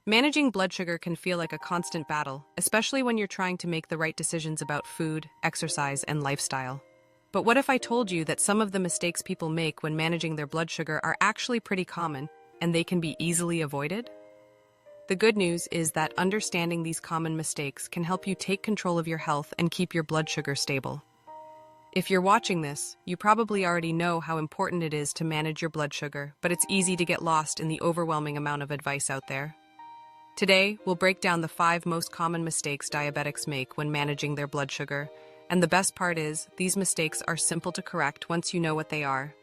Managing blood sugar can feel like a constant battle, especially when you're trying to make the right decisions about food, exercise, and lifestyle. But what if I told you that some of the mistakes people make when managing their blood sugar are actually pretty common, and they can be easily avoided? The good news is that understanding these common mistakes can help you take control of your health and keep your blood sugar stable. If you're watching this, you probably already know how important it is to manage your blood sugar, but it's easy to get lost in the overwhelming amount of advice out there. Today, we'll break down the 5 most common mistakes diabetics make when managing their blood sugar, and the best part is, these mistakes are simple to correct once you know what they are.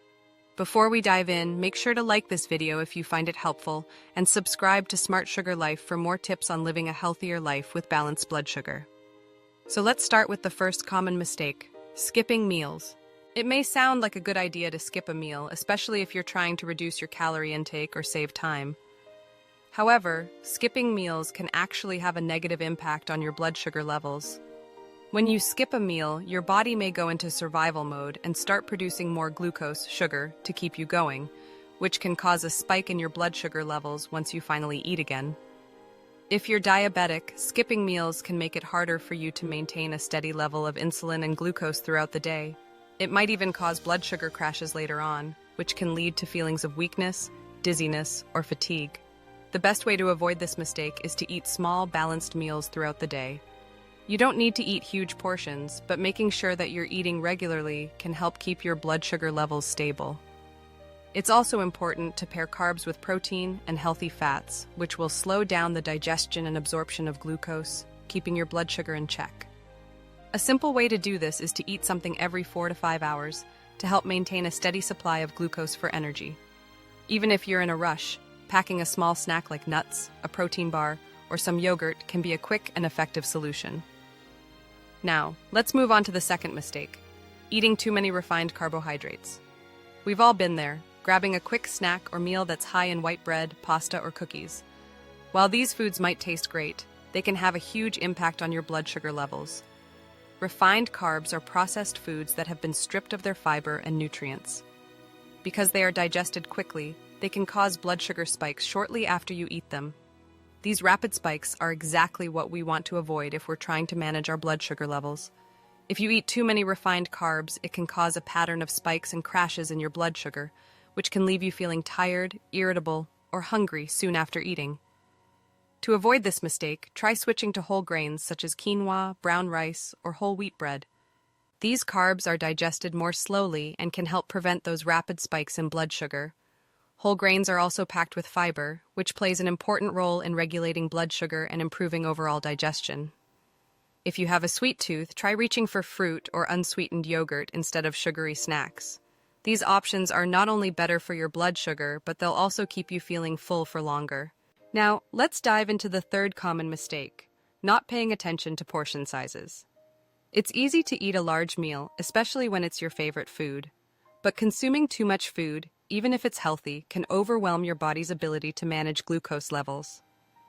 Before we dive in, make sure to like this video if you find it helpful, and subscribe to Smart Sugar Life for more tips on living a healthier life with balanced blood sugar. So let's start with the first common mistake, skipping meals. It may sound like a good idea to skip a meal, especially if you're trying to reduce your calorie intake or save time. However, skipping meals can actually have a negative impact on your blood sugar levels. When you skip a meal, your body may go into survival mode and start producing more glucose, sugar, to keep you going, which can cause a spike in your blood sugar levels once you finally eat again. If you're diabetic, skipping meals can make it harder for you to maintain a steady level of insulin and glucose throughout the day. It might even cause blood sugar crashes later on, which can lead to feelings of weakness, dizziness, or fatigue. The best way to avoid this mistake is to eat small, balanced meals throughout the day. You don't need to eat huge portions, but making sure that you're eating regularly can help keep your blood sugar levels stable. It's also important to pair carbs with protein and healthy fats, which will slow down the digestion and absorption of glucose, keeping your blood sugar in check. A simple way to do this is to eat something every 4 to 5 hours to help maintain a steady supply of glucose for energy. Even if you're in a rush, packing a small snack like nuts, a protein bar, or some yogurt can be a quick and effective solution. Now, let's move on to the second mistake, eating too many refined carbohydrates. We've all been there, grabbing a quick snack or meal that's high in white bread, pasta, or cookies. While these foods might taste great, they can have a huge impact on your blood sugar levels. Refined carbs are processed foods that have been stripped of their fiber and nutrients. Because they are digested quickly, they can cause blood sugar spikes shortly after you eat them. These rapid spikes are exactly what we want to avoid if we're trying to manage our blood sugar levels. If you eat too many refined carbs, it can cause a pattern of spikes and crashes in your blood sugar, which can leave you feeling tired, irritable, or hungry soon after eating. To avoid this mistake, try switching to whole grains such as quinoa, brown rice, or whole wheat bread. These carbs are digested more slowly and can help prevent those rapid spikes in blood sugar. Whole grains are also packed with fiber, which plays an important role in regulating blood sugar and improving overall digestion. If you have a sweet tooth, try reaching for fruit or unsweetened yogurt instead of sugary snacks. These options are not only better for your blood sugar, but they'll also keep you feeling full for longer. Now, let's dive into the third common mistake, not paying attention to portion sizes. It's easy to eat a large meal, especially when it's your favorite food. But consuming too much food, even if it's healthy, can overwhelm your body's ability to manage glucose levels.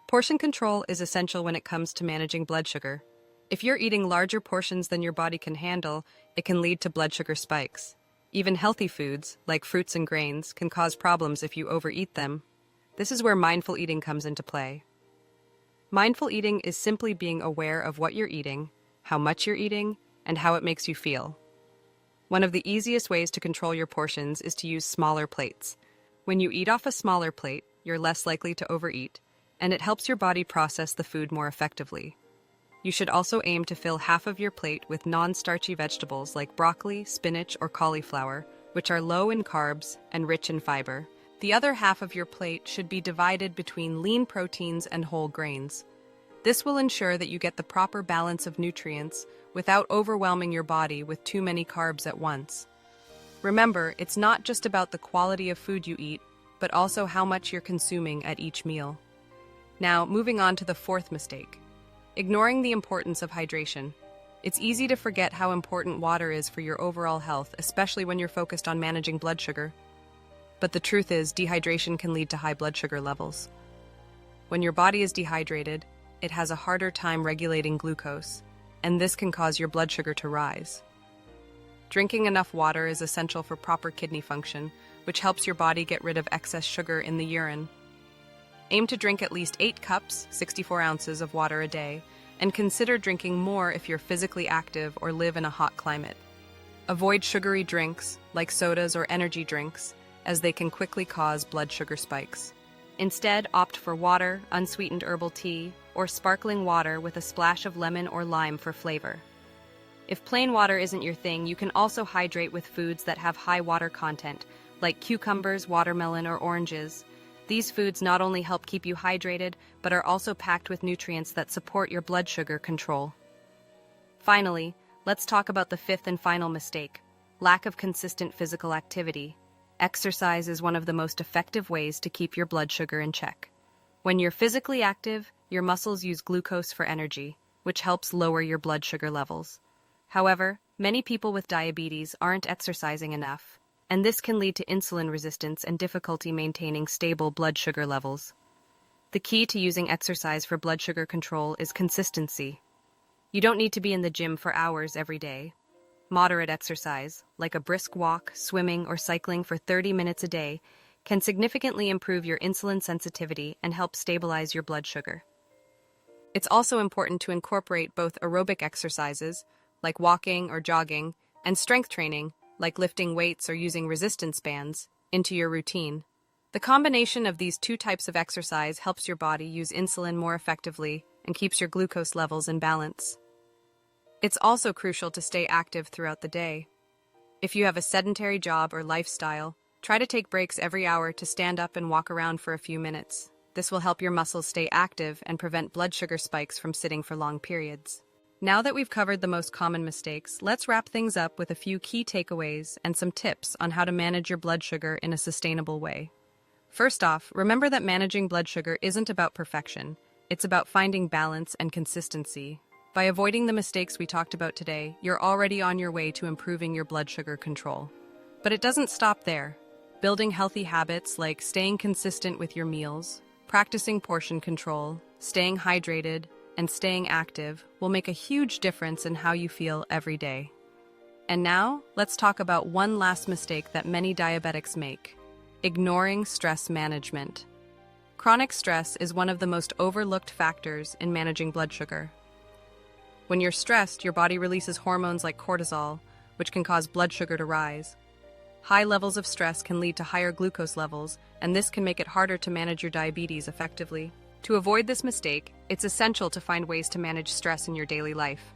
Portion control is essential when it comes to managing blood sugar. If you're eating larger portions than your body can handle, it can lead to blood sugar spikes. Even healthy foods, like fruits and grains, can cause problems if you overeat them. This is where mindful eating comes into play. Mindful eating is simply being aware of what you're eating, how much you're eating, and how it makes you feel. One of the easiest ways to control your portions is to use smaller plates. When you eat off a smaller plate, you're less likely to overeat, and it helps your body process the food more effectively. You should also aim to fill half of your plate with non-starchy vegetables like broccoli, spinach, or cauliflower, which are low in carbs and rich in fiber. The other half of your plate should be divided between lean proteins and whole grains. This will ensure that you get the proper balance of nutrients without overwhelming your body with too many carbs at once. Remember, it's not just about the quality of food you eat, but also how much you're consuming at each meal. Now, moving on to the fourth mistake, ignoring the importance of hydration. It's easy to forget how important water is for your overall health, especially when you're focused on managing blood sugar. But the truth is, dehydration can lead to high blood sugar levels. When your body is dehydrated, it has a harder time regulating glucose, and this can cause your blood sugar to rise. Drinking enough water is essential for proper kidney function, which helps your body get rid of excess sugar in the urine. Aim to drink at least 8 cups, 64 ounces of water a day, and consider drinking more if you're physically active or live in a hot climate. Avoid sugary drinks, like sodas or energy drinks, as they can quickly cause blood sugar spikes. Instead, opt for water, unsweetened herbal tea, or sparkling water with a splash of lemon or lime for flavor. If plain water isn't your thing, you can also hydrate with foods that have high water content, like cucumbers, watermelon, or oranges. These foods not only help keep you hydrated, but are also packed with nutrients that support your blood sugar control. Finally, let's talk about the fifth and final mistake: lack of consistent physical activity. Exercise is one of the most effective ways to keep your blood sugar in check. When you're physically active, your muscles use glucose for energy, which helps lower your blood sugar levels. However, many people with diabetes aren't exercising enough, and this can lead to insulin resistance and difficulty maintaining stable blood sugar levels. The key to using exercise for blood sugar control is consistency. You don't need to be in the gym for hours every day. Moderate exercise, like a brisk walk, swimming, or cycling for 30 minutes a day, can significantly improve your insulin sensitivity and help stabilize your blood sugar. It's also important to incorporate both aerobic exercises, like walking or jogging, and strength training, like lifting weights or using resistance bands, into your routine. The combination of these two types of exercise helps your body use insulin more effectively and keeps your glucose levels in balance. It's also crucial to stay active throughout the day. If you have a sedentary job or lifestyle, try to take breaks every hour to stand up and walk around for a few minutes. This will help your muscles stay active and prevent blood sugar spikes from sitting for long periods. Now that we've covered the most common mistakes, let's wrap things up with a few key takeaways and some tips on how to manage your blood sugar in a sustainable way. First off, remember that managing blood sugar isn't about perfection. It's about finding balance and consistency. By avoiding the mistakes we talked about today, you're already on your way to improving your blood sugar control. But it doesn't stop there. Building healthy habits like staying consistent with your meals, practicing portion control, staying hydrated, and staying active will make a huge difference in how you feel every day. And now, let's talk about one last mistake that many diabetics make: ignoring stress management. Chronic stress is one of the most overlooked factors in managing blood sugar. When you're stressed, your body releases hormones like cortisol, which can cause blood sugar to rise. High levels of stress can lead to higher glucose levels, and this can make it harder to manage your diabetes effectively. To avoid this mistake, it's essential to find ways to manage stress in your daily life.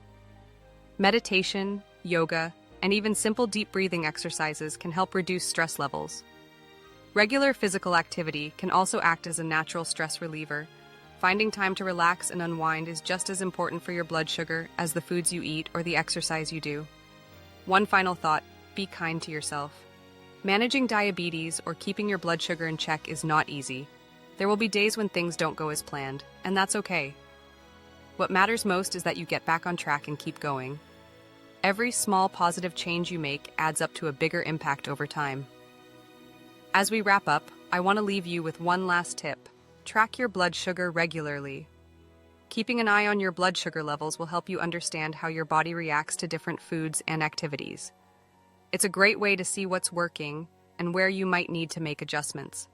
Meditation, yoga, and even simple deep breathing exercises can help reduce stress levels. Regular physical activity can also act as a natural stress reliever. Finding time to relax and unwind is just as important for your blood sugar as the foods you eat or the exercise you do. One final thought: be kind to yourself. Managing diabetes or keeping your blood sugar in check is not easy. There will be days when things don't go as planned, and that's okay. What matters most is that you get back on track and keep going. Every small positive change you make adds up to a bigger impact over time. As we wrap up, I want to leave you with one last tip: track your blood sugar regularly. Keeping an eye on your blood sugar levels will help you understand how your body reacts to different foods and activities. It's a great way to see what's working and where you might need to make adjustments.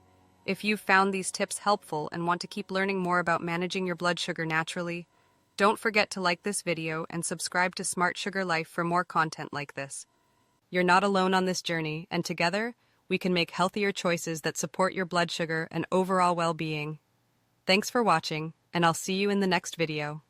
If you've found these tips helpful and want to keep learning more about managing your blood sugar naturally, don't forget to like this video and subscribe to Smart Sugar Life for more content like this. You're not alone on this journey, and together, we can make healthier choices that support your blood sugar and overall well-being. Thanks for watching, and I'll see you in the next video.